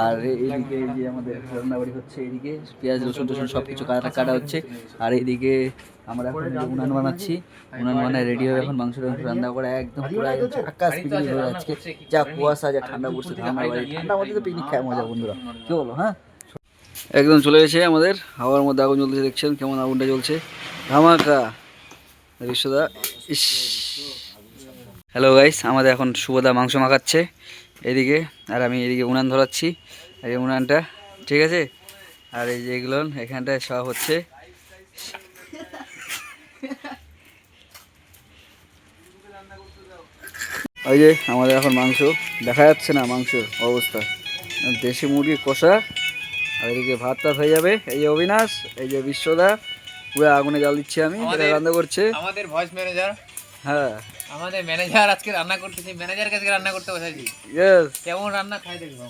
আর এইদিকে এই যে আমাদের রান্নাবাড়ি হচ্ছে, এইদিকে পেঁয়াজ রসুন টসুন সব কিছু কাটা কাটা হচ্ছে। আর এইদিকে আমরা এখন উনান বানাচ্ছি, উনান বানায় রেডি হবে এখন মাংস টাংস রান্না করে একদম পুরো আকাশ পিকনিক হয়ে আজকে, যা কুয়াশা যা ঠান্ডা পড়ছে ঠান্ডা বাড়ি ঠান্ডার মধ্যে তো পিকনিক খায় মজা বন্ধুরা, কি বলো? হ্যাঁ, একদম চলে এসে আমাদের হাওয়ার মধ্যে আগুন জ্বলছে, দেখছেন কেমন আগুনটা জ্বলছে ধামাকা। বিশ্বদা ইস, হ্যালো গাইস, আমাদের এখন শুভদা মাংস মাখাচ্ছে এদিকে, আর আমি এদিকে উনান ধরাচ্ছি, এই উনানটা ঠিক আছে। আর এই যে এগুলো এখানটায় সব হচ্ছে, ওই যে আমাদের এখন মাংস দেখা যাচ্ছে না, মাংস অবস্থা দেশি মুরগির কষা। আর এদিকে ভাত টাত হয়ে যাবে, এই যে অবিনাশ, এই যে বিশ্বদা পুরো আগুনে জাল দিচ্ছি, আমি এটা রান্না করছে আমাদের ভয়েস ম্যানেজার। হ্যাঁ, আমাদের ম্যানেজার আজকে রান্না করতেছে, ম্যানেজার কাছে রান্না করতে বসাইছি। ইয়েস, কেমন রান্না খাই দেখবো।